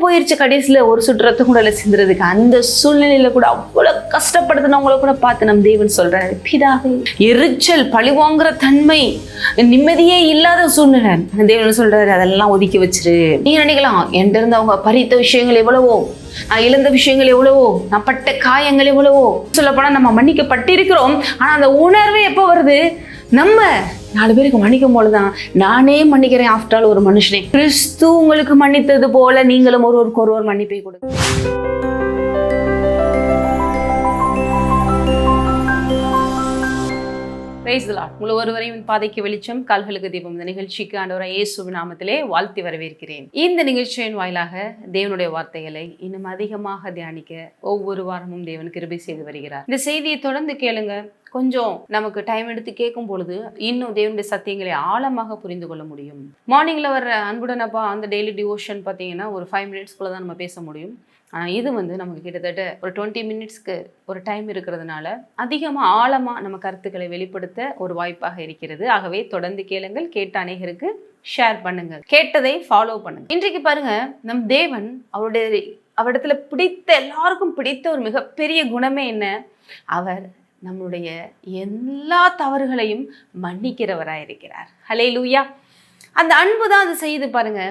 போயிருச்சு, கடைசியில ஒரு சொட்டு ரத்தம் கூட சிந்துறதுக்கு. அந்த சூழ்நிலையில கூட அவ்வளவு கஷ்டப்படுத்தினவங்கள கூட பார்த்து நம் தேவன் சொல்றாரு, பிதாவே, எரிச்சல், பழிவாங்குற தன்மை, நிம்மதியே இல்லாத சூழ்நிலை, அந்த தேவன் சொல்றாரு அதெல்லாம் ஒதுக்கி வச்சிரு. நீங்க நினைக்கலாம், என்கிட்ட இருந்து அவங்க பறித்த விஷயங்கள் எவ்வளவோ, நான் இழந்த விஷயங்கள் எவ்வளவோ, நான் பட்ட காயங்கள் எவ்வளவோ, சொல்லப்போனா நம்ம மன்னிக்கப்பட்டிருக்கிறோம். ஆனா அந்த உணர்வு எப்போ வருது? நம்ம 4 பேருக்கு மன்னிக்கும் போதுதான் நானே மன்னிக்கிறேன். ஆஃப்டர் ஆல் ஒரு மனுஷனே, கிறிஸ்து உங்களுக்கு மன்னித்தது போல நீங்களும் ஒருவருக்கு ஒருவர் மன்னிப்பை கொடுங்க. Praise the Lord. உங்கள் ஒருவரையும் பாதைக்கு வெளிச்சம், கால்களுக்கு தீபம். இந்த நிகழ்ச்சிக்கு ஆண்டவராகிய இயேசுவின் நாமத்திலே வாழ்த்தி வரவேற்கிறேன். இந்த நிகழ்ச்சியின் வாயிலாக தேவனுடைய வார்த்தைகளை இன்னும் அதிகமாக தியானிக்க ஒவ்வொரு வாரமும் தேவன் கிருபை செய்து வருகிறார். இந்த செய்தியை தொடர்ந்து கேளுங்க. கொஞ்சம் நமக்கு டைம் எடுத்து கேட்கும் பொழுது இன்னும் தேவனுடைய சத்தியங்களை ஆழமாக புரிந்து கொள்ள முடியும். மார்னிங்ல வர்ற அன்புடன் அப்பா அந்த டெய்லி டிவோஷன் பார்த்தீங்கன்னா ஒரு 5 மினிட்ஸ்க்குள்ள தான் நம்ம பேச முடியும். ஆனால் இது நமக்கு கிட்டத்தட்ட ஒரு 20 மினிட்ஸ்க்கு ஒரு டைம் இருக்கிறதுனால அதிகமாக ஆழமாக நம்ம கருத்துக்களை வெளிப்படுத்த ஒரு வாய்ப்பாக இருக்கிறது. ஆகவே தொடர்ந்து கேளுங்கள், கேட்ட அநேகருக்கு ஷேர் பண்ணுங்க, கேட்டதை ஃபாலோ பண்ணுங்க. இன்றைக்கு பாருங்க, நம் தேவன் அவரிடத்துல பிடித்த, எல்லாருக்கும் பிடித்த ஒரு மிகப்பெரிய குணமே என்ன? அவர் நம்முடைய எல்லா தவறுகளையும் மன்னிக்கிறவராயிருக்கிறார். ஹல்லேலூயா. அந்த அன்பு தான் அது செய்யுது பாருங்க.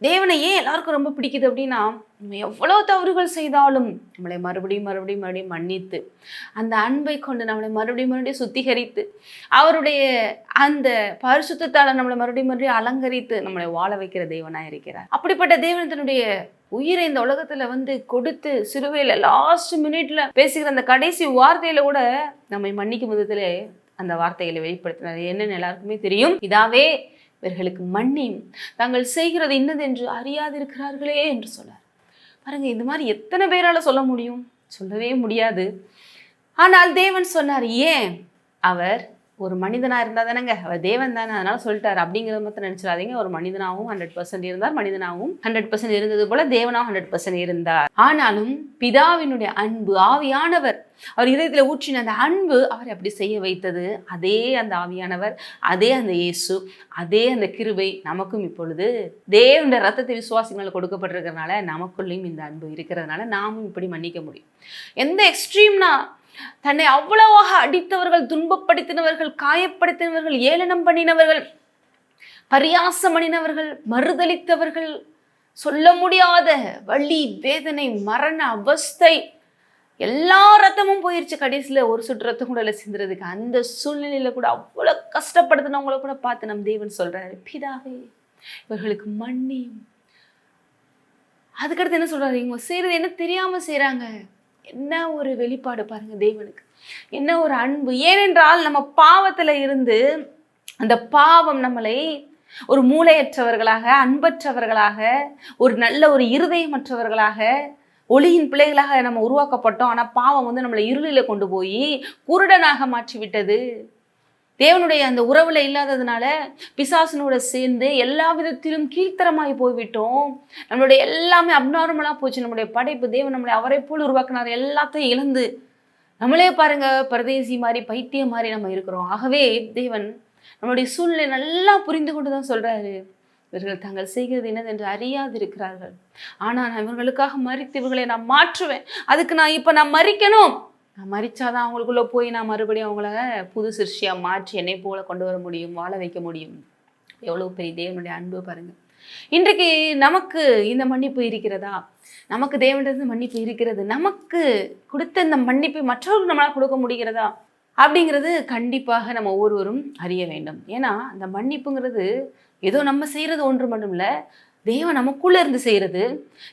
தேவனை ஏன் எல்லாருக்கும் ரொம்ப பிடிக்குது அப்படின்னா, நம்ம எவ்வளோ தவறுகள் செய்தாலும் நம்மளை மறுபடியும் மன்னித்து, அந்த அன்பை கொண்டு நம்மளை மறுபடியும் சுத்திகரித்து, அவருடைய அந்த பரிசுத்தத்தால் நம்மளை மறுபடியும் அலங்கரித்து நம்மளை வாழ வைக்கிற தேவனாக இருக்கிறார். அப்படிப்பட்ட தேவன் தன்னுடைய உயிரை இந்த உலகத்துல கொடுத்து சிலுவையில லாஸ்ட் மினிட்ல பேசுகிற அந்த கடைசி வார்த்தையில கூட நம்மை மன்னிக்கும் விதத்துல அந்த வார்த்தைகளை வெளிப்படுத்தினார். என்னன்னு எல்லாருக்குமே தெரியும். இதாவே இவர்களுக்கு மன்னியும், தாங்கள் செய்கிறது இன்னது என்று அறியாதிருக்கிறார்களே என்று சொன்னார். பாருங்க, இந்த மாதிரி எத்தனை பேரால சொல்ல முடியும்? சொல்லவே முடியாது. ஆனால் தேவன் சொன்னார். ஏன்? அவர் ஒரு மனிதனா இருந்தா தானேங்க, அவர் தேவன் தானே, அதனால சொல்லிட்டார் அப்படிங்கிறத மட்டும் நினைச்சிடாதீங்க. ஒரு மனிதனாகவும் 100% இருந்தார், மனிதனாகவும் 100% இருந்தது போல தேவனாகவும் 100% இருந்தார். ஆனாலும் பிதாவினுடைய அன்பு, ஆவியானவர் அவர் இதயத்துல ஊற்றின அந்த அன்பு அவரை அப்படி செய்ய வைத்தது. அதே அந்த ஆவியானவர், அதே அந்த இயேசு, அதே அந்த கிருபை நமக்கும் இப்பொழுது தேவனுடைய ரத்தத்தை விசுவாசிகள் கொடுக்கப்பட்டிருக்கிறதுனால நமக்குள்ளேயும் இந்த அன்பு இருக்கிறதுனால நாமும் இப்படி மன்னிக்க முடியும். எந்த எக்ஸ்ட்ரீம்னா, தன்னை அவ்வளவாக அடித்தவர்கள், துன்பப்படுத்தினவர்கள், காயப்படுத்தினவர்கள், ஏளனம் பண்ணினவர்கள், பரியாசம் பண்ணினவர்கள், மறுதலித்தவர்கள், சொல்ல முடியாத வலி, வேதனை, மரண அவஸ்தை, எல்லா ரத்தமும் போயிருச்சு, கடைசியில ஒரு சொட்டு ரத்தம் கூட சிந்துறதுக்கு. அந்த சூழ்நிலையில கூட அவ்வளவு கஷ்டப்படுத்தினவங்கள கூட பார்த்து நம் தேவன் சொல்றாரு, பிதாவே, இவர்களுக்கு மன்னியும். அதுக்கடுத்து என்ன சொல்றாரு? இவங்க செய்யறது என்ன தெரியாம செய்யறாங்க. என்ன ஒரு வெளிப்பாடு பாருங்க தேவனுக்கு, என்ன ஒரு அன்பு. ஏனென்றால் நம்ம பாவத்துல இருந்து அந்த பாவம் நம்மளை ஒரு மூளையற்றவர்களாக, அன்பற்றவர்களாக, ஒரு நல்ல ஒரு இருதயமற்றவர்களாக, ஒளியின் பிள்ளைகளாக நம்ம உருவாக்கப்பட்டோம். ஆனால் பாவம் நம்மளை இருளில கொண்டு போய் குருடனாக மாற்றி விட்டது. தேவனுடைய அந்த உறவுல இல்லாததுனால பிசாசனோட சேர்ந்து எல்லா விதத்திலும் கீழ்த்தரமாய் போய்விட்டோம். நம்மளுடைய எல்லாமே அப்நார்மலா போச்சு. நம்முடைய படைப்பு, தேவன் நம்மளை அவரை போல் உருவாக்கினார். எல்லாத்தையும் இழந்து நம்மளே பாருங்க, பரதேசி மாதிரி, பைத்தியம் மாதிரி நம்ம இருக்கிறோம். ஆகவே தேவன் நம்மளுடைய சூழ்நிலை நல்லா புரிந்து கொண்டுதான் சொல்றாரு, இவர்கள் தாங்கள் செய்கிறது என்னதென்று அறியாதிருக்கிறார்கள். ஆனால் நான் இவர்களுக்காக மரித்து இவர்களை நான் மாற்றுவேன். அதுக்கு நான் மரிக்கணும். நான் மரிச்சாதான் அவங்களுக்குள்ள போய் நான் மறுபடியும் அவங்கள புது சிருஷ்டியா மாற்றி என்னை போல கொண்டு வர முடியும், வாழ வைக்க முடியும். எவ்வளவு பெரிய தேவனுடைய அன்பு பாருங்க. இன்றைக்கு நமக்கு இந்த மன்னிப்பு இருக்கிறதா? நமக்கு தேவனிடந்து மன்னிப்பு இருக்கிறது. நமக்கு கொடுத்த இந்த மன்னிப்பை மற்றவர்களுக்கு நம்மளால கொடுக்க முடிகிறதா அப்படிங்கிறது கண்டிப்பாக நம்ம ஒவ்வொருவரும் அறிய வேண்டும். ஏன்னா அந்த மன்னிப்புங்கிறது ஏதோ நம்ம செய்யறது ஒன்று மட்டும் இல்லை, தேவன் நமக்குள்ள இருந்து செய்யறது.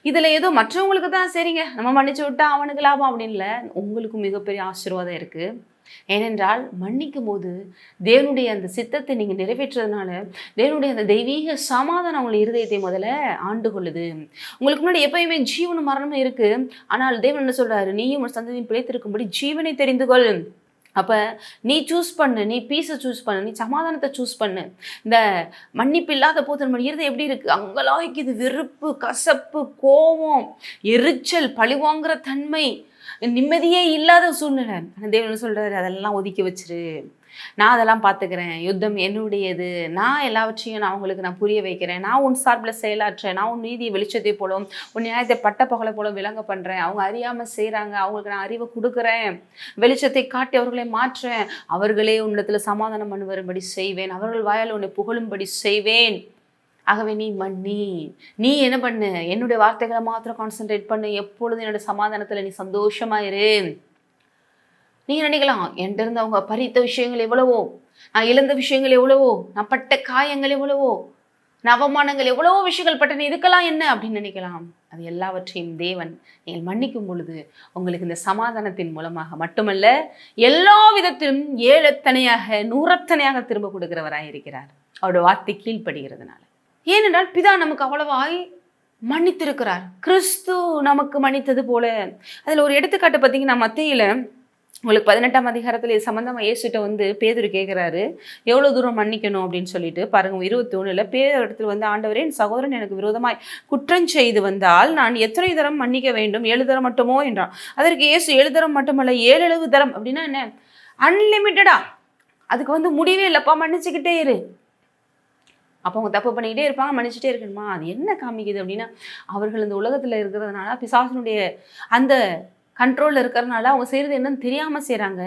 இதுல ஏதோ மற்றவங்களுக்கு தான் சரிங்க நம்ம மன்னிச்சு விட்டா அவனுக்கு லாபம் அப்படின்னு இல்லை, உங்களுக்கும் மிகப்பெரிய ஆசீர்வாதம் இருக்கு. ஏனென்றால் மன்னிக்கும் போது தேவனுடைய அந்த சித்தத்தை நீங்க நிறைவேற்றுறதுனால தேவனுடைய அந்த தெய்வீக சமாதானம் உங்களை இருதயத்தை முதல்ல ஆண்டு கொள்ளுது. உங்களுக்கு முன்னாடி எப்பயுமே ஜீவனும் மரணமும் இருக்கு. ஆனால் தேவன் என்ன சொல்றாரு? நீயும் ஒரு சந்ததியும் பிழைத்திருக்கும்படி ஜீவனை தெரிந்து கொள். அப்போ நீ சூஸ் பண்ணு, நீ பீஸை சூஸ் பண்ணு, நீ சமாதானத்தை சூஸ் பண்ணு. இந்த மன்னிப்பு இல்லாத போது நம்ம இருதயம் எப்படி இருக்கு? அங்கலாய்க்குது. வெறுப்பு, கசப்பு, கோபம், எரிச்சல், பழிவாங்குற தன்மை, நிம்மதியே இல்லாத சூழ்நிலை. ஆனால் தேவன் சொல்றாரு, அதெல்லாம் ஒதுக்கி வச்சிரு. நான் அதெல்லாம் பார்த்துக்கிறேன், யுத்தம் என்னுடையது, நான் எல்லாவற்றையும் நான் அவங்களுக்கு நான் புரிய வைக்கிறேன், நான் உன் சார்பில் செயலாற்றேன், நான் உன் நீதியை வெளிச்சத்தை போலும் உன் நியாயத்தை பட்ட பகலை போல விளங்க பண்ணுறேன், அவங்க அறியாமல் செய்கிறாங்க, அவங்களுக்கு நான் அறிவை கொடுக்குறேன், வெளிச்சத்தை காட்டி அவர்களை மாற்றேன், அவர்களே உன்னிடத்தில் சமாதானம் பண்ணி வரும்படி செய்வேன், அவர்கள் வாயால் உன்னை புகழும்படி செய்வேன். ஆகவே நீ மன்னி, நீ என்ன பண்ணு, என்னுடைய வார்த்தைகளை மாத்திரம் கான்சென்ட்ரேட் பண்ணு, எப்பொழுதும் என்னோட சமாதானத்தில் நீ சந்தோஷமாயிரு. நீங்க நினைக்கலாம், என்கிட்ட இருந்து அவங்க பறித்த விஷயங்கள் எவ்வளவோ, நான் இழந்த விஷயங்கள் எவ்வளவோ, நான் பட்ட காயங்கள் எவ்வளவோ, அவமானங்கள் எவ்வளவோ விஷயங்கள் பட்டன, இதுக்கெல்லாம் என்ன அப்படின்னு நினைக்கலாம். அது எல்லாவற்றையும் தேவன் நீங்கள் மன்னிக்கும் பொழுது உங்களுக்கு இந்த சமாதானத்தின் மூலமாக மட்டுமல்ல, எல்லா விதத்திலும் ஏழத்தனையாக நூறத்தனையாக திரும்ப கொடுக்கிறவராக இருக்கிறார், அவருடைய வார்த்தை கீழ்ப்படுகிறதுனால. ஏனென்றால் பிதா நமக்கு அவ்வளவாய் மன்னித்திருக்கிறார், கிறிஸ்து நமக்கு மன்னித்தது போல. அதில் ஒரு எடுத்துக்காட்டு பார்த்தீங்கன்னா, மத்தேயுல உங்களுக்கு 18ஆம் அதிகாரத்தில் இது சம்மந்தமாக இயேசுகிட்ட வந்து பேதுரு கேட்குறாரு, எவ்வளோ தூரம் மன்னிக்கணும் அப்படின்னு சொல்லிட்டு. பாருங்க 21 பேர் இடத்துல வந்து, ஆண்டவரே என் சகோதரன் எனக்கு விரோதமாய் குற்றம் செய்து வந்தால் நான் எத்தனை தரம் மன்னிக்க வேண்டும்? 7 தரம் மட்டுமோ என்றான். அதற்கு இயேசு 7 தரம் மட்டுமல்ல 7 தரம். அப்படின்னா என்ன? அன்லிமிட்டடா, அதுக்கு வந்து முடிவே இல்லைப்பா, மன்னிச்சுக்கிட்டே இரு. அப்போ அவங்க தப்பு பண்ணிக்கிட்டே இருப்பாங்க, மன்னிச்சுட்டே இருக்கணுமா? அது என்ன காமிக்குது அப்படின்னா, அவர்கள் இந்த உலகத்தில் இருக்கிறதுனால, பிசாசனுடைய அந்த கண்ட்ரோலில் இருக்கிறதுனால அவங்க செய்கிறது என்னன்னு தெரியாமல் செய்கிறாங்க.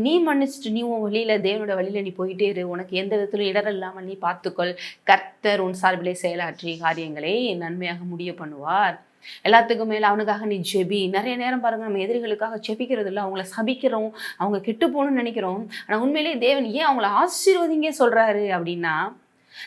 நீ மன்னிச்சுட்டு நீ உன் வழியில், தேவனோட வழியில் நீ போயிட்டே இரு, உனக்கு எந்த விதத்திலும் இடர் இல்லாமல் நீ பார்த்துக்கொள், கர்த்தர் உன் சார்பிலே செயலாற்றி காரியங்களை நன்மையாக முடிய பண்ணுவார். எல்லாத்துக்கும் மேலே அவனுக்காக நீ ஜெபி. நிறைய நேரம் பாருங்கள், நம்ம எதிரிகளுக்காக ஜெபிக்கிறது இல்லை, அவங்கள சபிக்கிறோம், அவங்க கெட்டு போகணும்னு நினைக்கிறோம். ஆனால் உண்மையிலேயே தேவன் ஏன் அவங்கள ஆசீர்வதிங்க சொல்கிறாரு அப்படின்னா,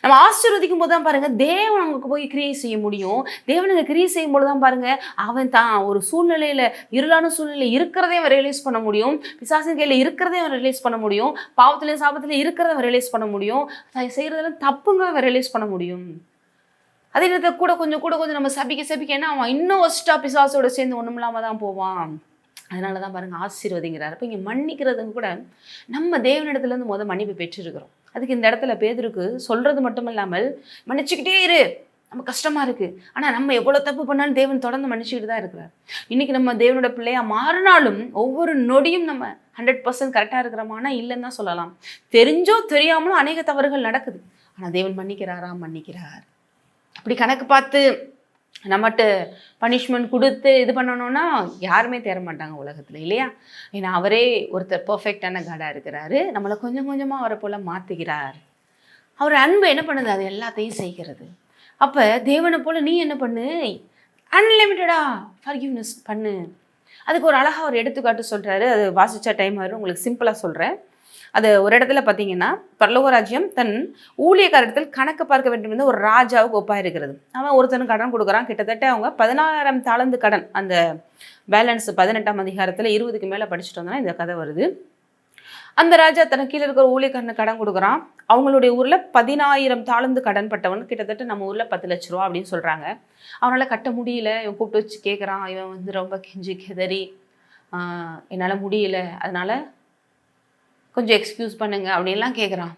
நம்ம ஆசீர்வதிக்கும் போது தான் பாருங்க தேவன் அவங்களுக்கு போய் கிரியை செய்ய முடியும். தேவனுக்கு கிரியை செய்யும் போது தான் பாருங்க அவன் தான் ஒரு சூழ்நிலையில, இருளான சூழ்நிலையில இருக்கிறதே அவன் ரியலைஸ் பண்ண முடியும், பிசாசின் கையில் இருக்கிறதே அவன் ரியலைஸ் பண்ண முடியும், பாவத்திலையும் சாபத்திலையும் இருக்கிறத அவன் ரியலைஸ் பண்ண முடியும், செய்கிறதெல்லாம் தப்புங்க அவன் ரியலைஸ் பண்ண முடியும். அதே நேரத்தில் கூட கொஞ்சம் நம்ம சபிக்க ஏன்னா அவன் இன்னும் ஒஸ்டா பிசாசோட சேர்ந்து ஒன்றும் இல்லாமல் தான் போவான். அதனால தான் பாருங்கள் ஆசீர்வதிங்கிறார். அப்போ இங்கே மன்னிக்கிறதுக்கு கூட நம்ம தேவனிடத்துலேருந்து மன்னிப்பு பெற்றிருக்கிறோம். அதுக்கு இந்த இடத்துல பேதுருக்கு சொல்கிறது மட்டும் இல்லாமல், மன்னிச்சுக்கிட்டே இரு, நம்ம கஷ்டமாக இருக்குது, ஆனால் நம்ம எவ்வளோ தப்பு பண்ணாலும் தேவன் தொடர்ந்து மன்னிச்சுக்கிட்டு தான் இருக்கிறார். இன்றைக்கி நம்ம தேவனோட பிள்ளையாக மாறினாலும் ஒவ்வொரு நொடியும் நம்ம 100% கரெக்டாக இருக்கிறோமானா இல்லைன்னு தான் சொல்லலாம். தெரிஞ்சோ தெரியாமலும் அநேக தவறுகள் நடக்குது, ஆனால் தேவன் மன்னிக்கிறாரா? மன்னிக்கிறார். அப்படி கணக்கு பார்த்து நம்மகிட்ட பனிஷ்மெண்ட் கொடுத்து இது பண்ணணும்னா யாருமே தேர மாட்டாங்க உலகத்தில், இல்லையா? ஏன்னா அவரே ஒருத்தர் பர்ஃபெக்டான காடாக இருக்கிறாரு, நம்மளை கொஞ்சம் கொஞ்சமாக அவரை போல் மாற்றுகிறார். அவர் அன்பு என்ன பண்ணுது? அது எல்லாத்தையும் செய்கிறது. அப்போ தேவனை போல் நீ என்ன பண்ணு? அன்லிமிட்டடாக ஃபர்கிவ்னஸ் பண்ணு. அதுக்கு ஒரு அழகாக ஒரு எடுத்துக்காட்டு சொல்கிறாரு. அது வாசிச்சா டைம் வரும், உங்களுக்கு சிம்பிளாக சொல்கிறேன். அது ஒரு இடத்துல பார்த்தீங்கன்னா, பரலோக ராஜ்யம் தன் ஊழியக்காரத்தில் கணக்கு பார்க்க வேண்டும் என்று ஒரு ராஜாவுக்கு ஒப்பாக இருக்கிறது. அவன் ஒருத்தனுக்கு கடன் கொடுக்குறான், கிட்டத்தட்ட அவங்க 16,000 தாலந்து கடன். அந்த பேலன்ஸ் 18ஆம் அதிகாரத்தில் 20க்கு மேலே படிச்சுட்டு வந்தோன்னா இந்த கதை வருது. அந்த ராஜா தனக்கு கீழே இருக்கிற ஊழியக்காரனுக்கு கடன் கொடுக்குறான். அவங்களுடைய ஊரில் 10,000 தாலந்து கடன் பட்டவன், கிட்டத்தட்ட நம்ம ஊரில் 10 லட்ச ரூபா அப்படின்னு சொல்கிறாங்க. அவனால் கட்ட முடியல. இவன் கூப்பிட்டு வச்சு கேட்குறான். இவன் வந்து ரொம்ப கெஞ்சி கெதறி, என்னால் முடியல, அதனால் கொஞ்சம் எக்ஸ்கியூஸ் பண்ணுங்க அப்படின்லாம் கேட்குறான்.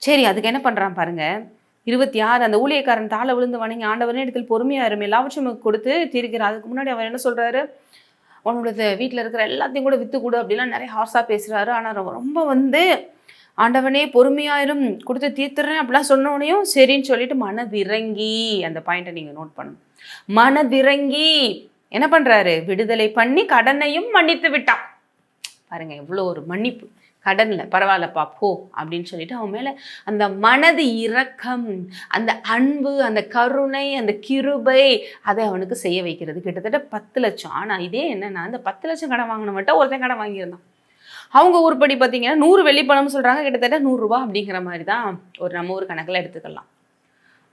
சரி, அதுக்கு என்ன பண்ணுறான் பாருங்கள். 26 அந்த ஊழியக்காரன் தாழ விழுந்து வணங்கி, ஆண்டவரே இடத்தில் பொறுமையாக இருக்கும், எல்லாவற்றையும் நமக்கு கொடுத்து தீர்க்கிறார். அதுக்கு முன்னாடி அவர் என்ன சொல்கிறாரு? உன்னோட வீட்டில் இருக்கிற எல்லாத்தையும் கூட விற்று கொடு அப்படிலாம் நிறைய ஹார்ஸாக பேசுகிறாரு. ஆனால் ரொம்ப வந்து ஆண்டவனே பொறுமையாயிரும், கொடுத்து தீர்த்துறேன் அப்படிலாம் சொன்னோடனையும் சரின்னு சொல்லிட்டு மனதிறங்கி, அந்த பாயிண்ட்டை நீங்கள் நோட் பண்ணணும், மனதிறங்கி என்ன பண்ணுறாரு? விடுதலை பண்ணி கடனையும் மன்னித்து விட்டான். பாருங்கள் எவ்வளோ ஒரு மன்னிப்பு. கடனில் பரவாயில்லப்பா போ அப்படின்னு சொல்லிட்டு அவன் மேலே அந்த மனது இரக்கம், அந்த அன்பு, அந்த கருணை, அந்த கிருபை, அதை அவனுக்கு செய்ய வைக்கிறது. கிட்டத்தட்ட 10 லட்சம். ஆனால் இதே என்னன்னா, அந்த 10 லட்சம் கடன் வாங்கின மட்டும் ஒருத்தன் கடன் வாங்கியிருந்தான். அவங்க ஊர்படி பார்த்தீங்கன்னா 100 வெள்ளி பணம்னு சொல்கிறாங்க, கிட்டத்தட்ட 100 ரூபா அப்படிங்கிற மாதிரி தான் ஒரு நம்ம ஊர் கணக்கில் எடுத்துக்கலாம்.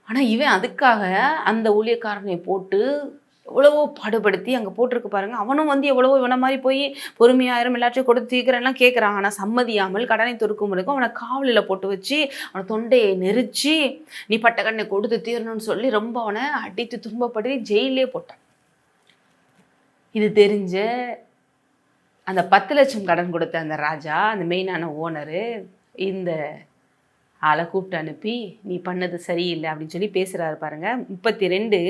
ஆனால் இவன் அதுக்காக அந்த ஊழியக்காரனை போட்டு எவ்வளவோ பாடுபடுத்தி அங்கே போட்டிருக்கு பாருங்கள். அவனும் வந்து எவ்வளவோ இவனை மாதிரி போய் பொறுமையாயிரம் எல்லாத்தையும் கொடுத்து தீர்க்கிறேன்லாம் கேட்குறான். ஆனால் சம்மதியாமல் கடனை தொடுக்கும் வரைக்கும் அவனை காவலில் போட்டு வச்சு அவனை தொண்டையை நெரிச்சு நீ பட்ட கடனை கொடுத்து தீரணும்னு சொல்லி ரொம்ப அவனை அடித்து துன்பப்படுத்தி ஜெயிலே போட்டான். இது தெரிஞ்ச அந்த 10 லட்சம் கடன் கொடுத்த அந்த ராஜா, அந்த மெயினான ஓனரு, இந்த ஆளை கூப்பிட்டு அனுப்பி நீ பண்ணது சரியில்லை அப்படின்னு சொல்லி பேசுகிறாரு பாருங்கள். 32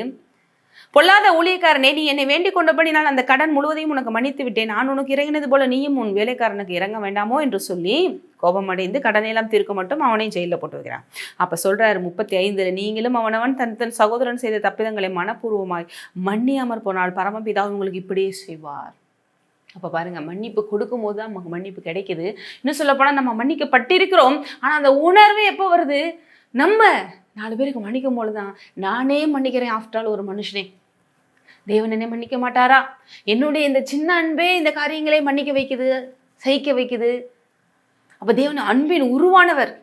பொல்லாத ஊழியக்காரனே, நீ என்னை வேண்டிக் கொண்டபடினால் அந்த கடன் முழுவதையும் உனக்கு மன்னித்து விட்டேன். நான் உனக்கு இறங்கினது போல நீயும் உன் வேலைக்காரனுக்கு இறங்க வேண்டாமோ என்று சொல்லி கோபமடைந்து கடனையெல்லாம் தீர்க்க மட்டும் அவனையும் ஜெயிலில் போட்டு வைக்கிறான். அப்போ சொல்றாரு 35, நீங்களும் அவனவன் தன் தன் சகோதரன் செய்த தப்பிதங்களை மனப்பூர்வமாய் மன்னியாமற் போனால் பரமபிதா உங்களுக்கு இப்படியே செய்வார். அப்போ பாருங்க, மன்னிப்பு கொடுக்கும் போது தான் நமக்கு மன்னிப்பு கிடைக்குது. இன்னும் சொல்லப்போனால் நம்ம மன்னிக்கப்பட்டிருக்கிறோம். ஆனால் அந்த உணர்வு எப்போ வருது? நம்ம 4 பேருக்கு மன்னிக்கும் போது தான். நானே மன்னிக்கிறேன், ஆஃப்டர் ஆல் ஒரு மனுஷனே, தேவன் என்னை மன்னிக்க மாட்டாரா? என்னுடைய இந்த சின்ன அன்பே இந்த காரியங்களை மன்னிக்க வைக்குது, சகிக்க வைக்குது. அப்போ தேவன் அன்பின் உருவானவர்,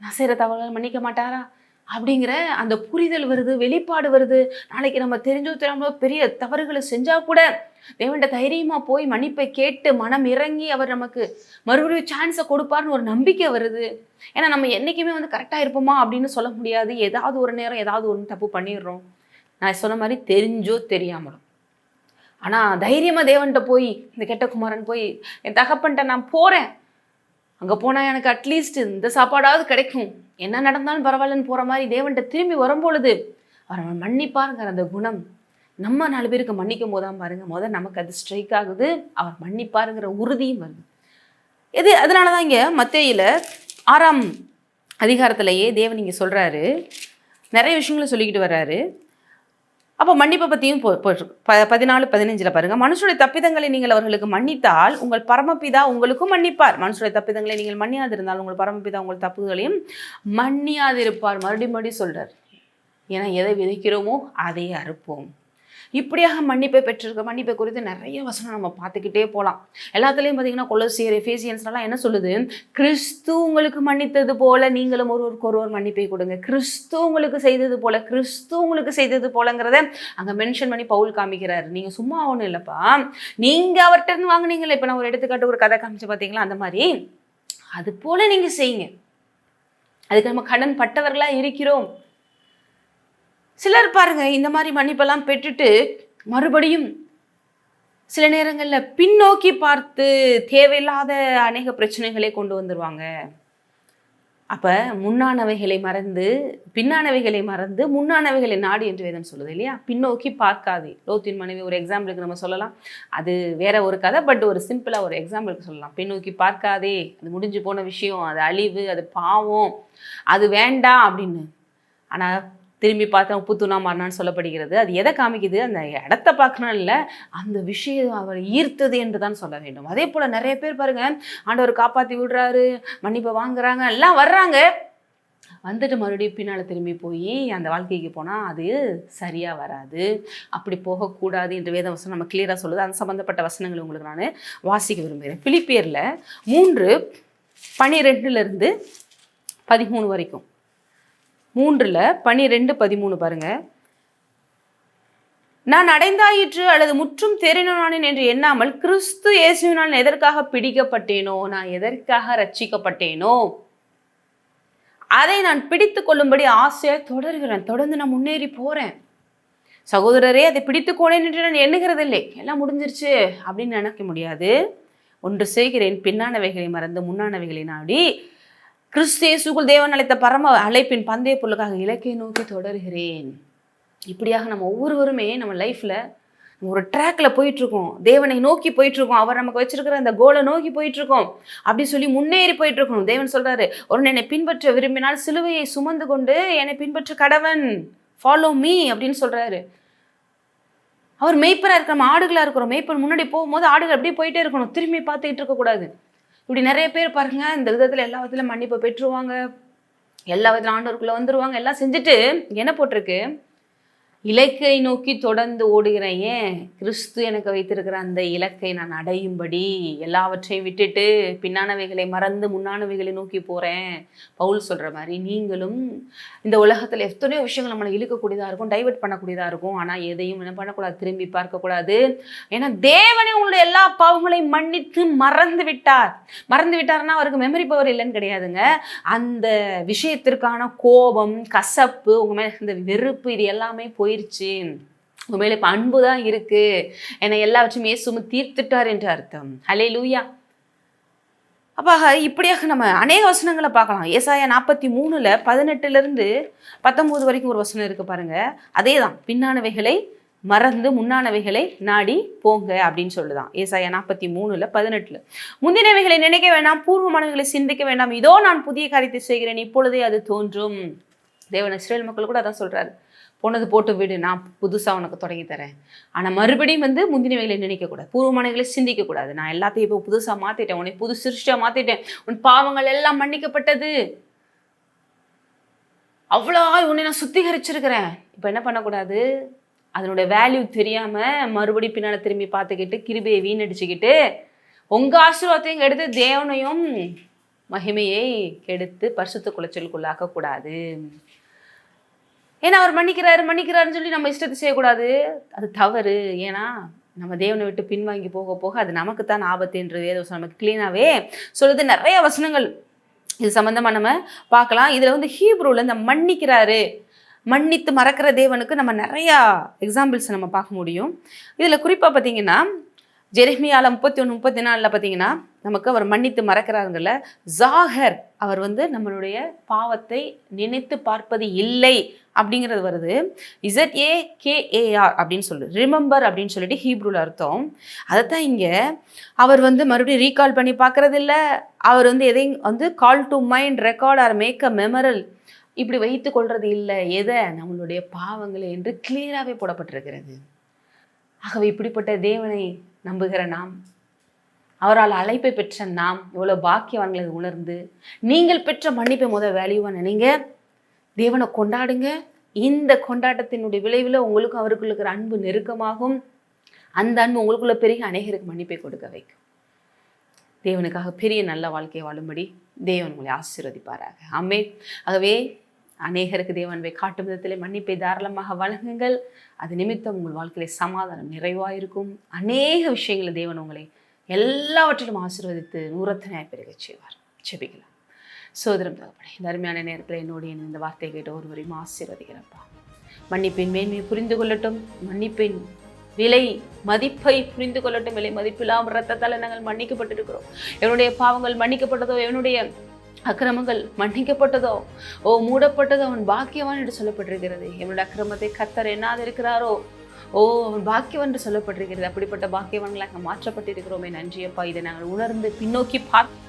நான் செய்கிற தவறுகளை மன்னிக்க மாட்டாரா அப்படிங்கிற அந்த புரிதல் வருது, வெளிப்பாடு வருது. நாளைக்கு நம்ம தெரிஞ்சோ தெரியாமலோ பெரிய தவறுகளை செஞ்சால் கூட தேவன்கிட்ட தைரியமாக போய் மன்னிப்பை கேட்டு மனம் இறங்கி அவர் நமக்கு மறுபடியும் சான்ஸை கொடுப்பார்னு ஒரு நம்பிக்கை வருது. ஏன்னா நம்ம என்றைக்குமே கரெக்டாக இருப்போமா அப்படின்னு சொல்ல முடியாது. ஏதாவது ஒரு நேரம் ஏதாவது ஒரு தப்பு பண்ணிடுறோம். நான் சொன்ன மாதிரி தெரிஞ்சோ தெரியாமலும். ஆனால் தைரியமாக தேவன்கிட்ட போய், இந்த கெட்ட குமாரன் போய் என் தகப்பன்ட்ட நான் போகிறேன், அங்கே போனால் எனக்கு அட்லீஸ்ட் இந்த சாப்பாடாவது கிடைக்கும், என்ன நடந்தாலும் பரவாயில்லன்னு போகிற மாதிரி தேவன்கிட்ட திரும்பி வரும்பொழுது அவர் மன்னிப்பாருங்கிற அந்த குணம் நம்ம 4 பேருக்கு மன்னிக்கும் போதான் பாருங்க, நமக்கு அது ஸ்ட்ரைக் ஆகுது. அவர் மன்னிப்பாருங்கிற உறுதியும் வருது. அதனால தான் இங்கே மத்தேயில 6ஆம் அதிகாரத்திலேயே தேவன் இங்கே சொல்கிறாரு, நிறைய விஷயங்களை சொல்லிக்கிட்டு வர்றாரு. அப்போ மன்னிப்பை பற்றியும் 14-15 பாருங்கள், மனுஷனுடைய தப்பிதங்களை நீங்கள் அவர்களுக்கு மன்னித்தால் உங்கள் பரமபிதா உங்களுக்கும் மன்னிப்பார். மனுஷனுடைய தப்பிதங்களை நீங்கள் மன்னியாதிருந்தால் உங்கள் பரமபிதா உங்கள் தப்புகளையும் மன்னியாதிருப்பார். மறுபடியும் சொல்கிறார். ஏன்னா எதை விதைக்கிறோமோ அதை அறுப்போம். இப்படியாக மன்னிப்பை பெற்றிருக்க மன்னிப்பை குறித்து நிறைய வசனம் நம்ம பார்த்துக்கிட்டே போகலாம். எல்லாத்துலேயும் பார்த்தீங்கன்னா கொலோசியர், எபேசியன்ஸ்லாம் என்ன சொல்லுது? கிறிஸ்து உங்களுக்கு மன்னித்தது போல நீங்களும் ஒருவருக்கு ஒருவர் மன்னிப்பை கொடுங்க. கிறிஸ்து உங்களுக்கு செய்தது போல, கிறிஸ்து உங்களுக்கு செய்தது போலங்கிறத அங்கே மென்ஷன் பண்ணி பவுல் காமிக்கிறாரு. நீங்கள் சும்மா ஒன்றும் இல்லைப்பா, நீங்கள் அவர்கிட்ட இருந்து வாங்கினீங்களே, இப்போ நான் ஒரு எடுத்துக்காட்டு ஒரு கதை காமிச்சு பார்த்தீங்களா, அந்த மாதிரி அது போல நீங்கள் செய்யுங்க. அதுக்கு நம்ம கடன் பட்டவர்களாக இருக்கிறோம். சிலர் பாருங்க, இந்த மாதிரி மன்னிப்பெல்லாம் பெற்றுட்டு மறுபடியும் சில நேரங்களில் பின்னோக்கி பார்த்து தேவையில்லாத அநேக பிரச்சனைகளை கொண்டு வந்துடுவாங்க. அப்போ முன்னானவைகளை மறந்து பின்னானவைகளை மறந்து முன்னானவைகளை நாடு என்று வேதம் சொல்லுது இல்லையா? பின்னோக்கி பார்க்காதே. லோத்தின் மனைவி ஒரு எக்ஸாம்பிளுக்கு நம்ம சொல்லலாம். அது வேற ஒரு கதை, பட் ஒரு சிம்பிளாக ஒரு எக்ஸாம்பிளுக்கு சொல்லலாம். பின்னோக்கி பார்க்காதே, அது முடிஞ்சு போன விஷயம், அது அழிவு, அது பாவம், அது வேண்டாம் அப்படின்னு. ஆனால் திரும்பி பார்த்தா உப்பு தூணா மாறினான்னு சொல்லப்படுகிறது. அது எதை காமிக்குது? அந்த இடத்த பார்க்கணும் இல்லை, அந்த விஷயம் அவர் ஈர்த்தது என்று தான் சொல்ல வேண்டும். அதே போல் நிறைய பேர் பாருங்க, ஆண்டவர் காப்பாற்றி விடுறாரு, மன்னிப்பை வாங்குறாங்க, எல்லாம் வர்றாங்க, வந்துட்டு மறுபடியும் பின்னால் திரும்பி போய் அந்த வாழ்க்கைக்கு போனால் அது சரியாக வராது. அப்படி போகக்கூடாது என்று வேத வசனம் நம்ம கிளியராக சொல்லுது. அந்த சம்மந்தப்பட்ட வசனங்களை உங்களுக்கு நான் வாசிக்க விரும்புகிறேன். பிலிப்பியரில் 3:12-13 வரைக்கும். 3:12-13 பாருங்க. நான் அடைந்தாயிற்று அல்லது முற்றும் தேறினானேன் என்று எண்ணாமல் கிறிஸ்து இயேசுவினால் எதற்காக பிடிக்கப்பட்டேனோ, நான் எதற்காக ரட்சிக்கப்பட்டேனோ அதை நான் பிடித்து கொள்ளும்படி ஆசையாக தொடர்கிறேன். தொடர்ந்து நான் முன்னேறி போகிறேன். சகோதரரே, அதை பிடித்துக்கோனேன் என்று நான் எண்ணுகிறதில்லை. எல்லாம் முடிஞ்சிருச்சு அப்படின்னு நினைக்க முடியாது. ஒன்று செய்கிறேன், பின்னானவைகளை மறந்து முன்னானவைகளை நாடி கிறிஸ்து இயேசுக்குள் தேவன் அழைத்த பரம அழைப்பின் பந்தய பொருளுக்காக இலக்கை நோக்கி தொடர்கிறேன். இப்படியாக நம்ம ஒவ்வொருவருமே நம்ம லைஃப்பில் ஒரு ட்ராக்ல போயிட்டுருக்கோம், தேவனை நோக்கி போயிட்டுருக்கோம், அவர் நமக்கு வச்சிருக்கிற அந்த கோலை நோக்கி போயிட்டுருக்கோம், அப்படி சொல்லி முன்னேறி போயிட்டுருக்கோம். தேவன் சொல்கிறாரு, ஒரு என்னை பின்பற்ற விரும்பினால் சிலுவையை சுமந்து கொண்டு என்னை பின்பற்ற கடவன், ஃபாலோ மீ அப்படின்னு சொல்கிறாரு. அவர் மெய்ப்பராக இருக்கிற ஆடுகளாக இருக்கிறோம். மெய்ப்பர் முன்னாடி போகும்போது ஆடுகள் அப்படியே போயிட்டே இருக்கணும், திரும்பி பார்த்துக்கிட்டு இருக்கக்கூடாது. இப்படி நிறைய பேர் பாருங்க, இந்த விதத்தில் எல்லா விதத்திலும் மன்னிப்பை பெற்றுருவாங்க, எல்லா விதத்தில் ஆண்டவருக்குள்ளே வந்துடுவாங்க, எல்லாம் செஞ்சுட்டு என்ன போட்டிருக்கு? இலக்கை நோக்கி தொடர்ந்து ஓடுகிறேன். ஏன்? கிறிஸ்து எனக்கு வைத்திருக்கிற அந்த இலக்கை நான் அடையும்படி எல்லாவற்றையும் விட்டுட்டு பின்னானவைகளை மறந்து முன்னானவைகளை நோக்கி போகிறேன். பவுல் சொல்கிற மாதிரி நீங்களும் இந்த உலகத்தில் எத்தனையோ விஷயங்கள் நம்மளை இழுக்கக்கூடியதாக இருக்கும், டைவெர்ட் பண்ணக்கூடியதாக இருக்கும். ஆனால் எதையும் என்ன பண்ணக்கூடாது? திரும்பி பார்க்கக்கூடாது. ஏன்னா தேவனே உங்களுடைய எல்லா பாவங்களையும் மன்னித்து மறந்து விட்டார்னா அவருக்கு மெமரி பவர் இல்லைன்னு கிடையாதுங்க. அந்த விஷயத்திற்கான கோபம், கசப்பு, உங்கள் மேலே இந்த வெறுப்பு, இது எல்லாமே போயிடுச்சு. உங்க மேல இப்ப அன்பு தான் இருக்கு. என்னை எல்லாவற்றையும் இயேசு தீர்த்துட்டார் என்று அர்த்தம். ஹல்லேலூயா. அப்ப இப்படியாக நம்ம அநேக வசனங்களை பார்க்கலாம். ஏசாயா 43:18-19 வரைக்கும் ஒரு வசனம் இருக்கு பாருங்க. அதே தான், பின்னானவைகளை மறந்து முன்னானவைகளை நாடி போங்க அப்படின்னு சொல்லுதான் ஏசாயா 43:18. முந்தினவைகளை நினைக்க வேண்டாம், பூர்வமானவைகளை சிந்திக்க வேண்டாம், இதோ நான் புதிய காரியத்தை செய்கிறேன், இப்பொழுதே அது தோன்றும். தேவன் இஸ்ரவேல் மக்கள் கூட அதான் சொல்றாரு, போனது போட்டு விடு, நான் புதுசாக உனக்கு தொடங்கி தரேன். ஆனால் மறுபடியும் முந்தினவைகளை நினைக்கக்கூடாது, பூர்வமானவைகளை சிந்திக்கக்கூடாது. நான் எல்லாத்தையும் இப்போ புதுசாக மாற்றிட்டேன், உன்னை புது சிருஷ்டியாக மாற்றிட்டேன், உன் பாவங்கள் எல்லாம் மன்னிக்கப்பட்டது, அவ்வளோ உன்னை நான் சுத்திகரிச்சிருக்கிறேன். இப்போ என்ன பண்ணக்கூடாது, அதனுடைய வேல்யூ தெரியாமல் மறுபடியும் பின்னால் திரும்பி பார்த்துக்கிட்டு கிருபையை வீணடிச்சுக்கிட்டு உங்கள் ஆசீர்வாதத்தையும் கெடுத்து தேவனையும் மகிமையை கெடுத்து பரிசுத்த குலைச்சலுக்குள்ளாக்கக்கூடாது. ஏன்னா அவர் மன்னிக்கிறாருன்னு சொல்லி நம்ம இஷ்டத்தை செய்யக்கூடாது, அது தவறு. ஏன்னா நம்ம தேவனை விட்டு பின்வாங்கி போக போக அது நமக்கு தான் ஆபத்து என்று வேதவசனம் நமக்கு கிளீனாகவே சொல்லுது. நிறைய வசனங்கள் இது சம்மந்தமாக நம்ம பார்க்கலாம். இதில் ஹீப்ரூவில் இந்த மன்னித்து மறக்கிற தேவனுக்கு நம்ம நிறையா எக்ஸாம்பிள்ஸ் நம்ம பார்க்க முடியும். இதில் குறிப்பாக பார்த்தீங்கன்னா ஜெரமியால 31-34 பார்த்தீங்கன்னா நமக்கு அவர் மன்னித்து மறக்கிறாருங்கள்ல. ஜாகர் அவர் நம்மளுடைய பாவத்தை நினைத்து பார்ப்பது இல்லை அப்படிங்கிறது வருது. ZAKAR அப்படின்னு சொல்லு, ரிமெம்பர் அப்படின்னு சொல்லிட்டு ஹீப்ரூல அர்த்தம். அதைத்தான் இங்கே அவர் மறுபடியும் ரீகால் பண்ணி பார்க்கறது இல்லை. அவர் எதையும் call to mind, record or make a memorial இப்படி வைத்து கொள்வது இல்லை. எதை? நம்மளுடைய பாவங்களை என்று கிளியராகவே போடப்பட்டிருக்கிறது. ஆகவே இப்படிப்பட்ட தேவனை நம்புகிற நாம், அவரால் அழைப்பை பெற்ற நாம் இவ்வளோ பாக்கியவான்களை உணர்ந்து நீங்கள் பெற்ற மன்னிப்பை வேல்யூவாக நினைங்க, தேவனை கொண்டாடுங்க. இந்த கொண்டாட்டத்தினுடைய விளைவில் உங்களுக்கும் அவருக்குள்ள இருக்கிற அன்பு நெருக்கமாகும். அந்த அன்பு உங்களுக்குள்ள பெருகி அநேகருக்கு மன்னிப்பை கொடுக்க வைக்கும். தேவனுக்காக பெரிய நல்ல வாழ்க்கையை வாழும்படி தேவன் உங்களை ஆசீர்வதிப்பாராக. ஆமென். ஆகவே அநேகருக்கு தேவனை காட்டும் விதத்திலே மன்னிப்பை தாராளமாக வழங்குங்கள். அது நிமித்தம் உங்கள் வாழ்க்கையிலே சமாதானம் நிறைவாயிருக்கும். அநேக விஷயங்களை தேவன் உங்களை எல்லாவற்றிலும் ஆசீர்வதித்து நூறத்தனையாய் பெருக செய்வார். செபிக்கலாம். சோதரம் தகப்பனே, இந்த அருமையான நேரத்தில் என்னோடு இந்த வார்த்தை கேட்ட ஒருவரையும் ஆசீர்வதிக்கிறப்பா. மன்னிப்பின் மேன்மையை புரிந்து கொள்ளட்டும், மன்னிப்பின் விலை மதிப்பை புரிந்து கொள்ளட்டும். விலை மதிப்பில்லாம இரத்தத்தால் நாங்கள் மன்னிக்கப்பட்டிருக்கிறோம். என்னுடைய பாவங்கள் மன்னிக்கப்பட்டதோ, என்னுடைய அக்கிரமங்கள் மன்னிக்கப்பட்டதோ, மூடப்பட்டதோ அவன் பாக்கியவான் என்று சொல்லப்பட்டிருக்கிறது. என்னுடைய அக்கிரமத்தை கர்த்தர் எண்ணாது இருக்கிறாரோ, அவன் பாக்கியவான் என்று சொல்லப்பட்டிருக்கிறது. அப்படிப்பட்ட பாக்கியவான்களாக மாற்றப்பட்டிருக்கிறோமே. நன்றியப்பா. இதை நாங்கள் உணர்ந்து பின்னோக்கி பார்த்து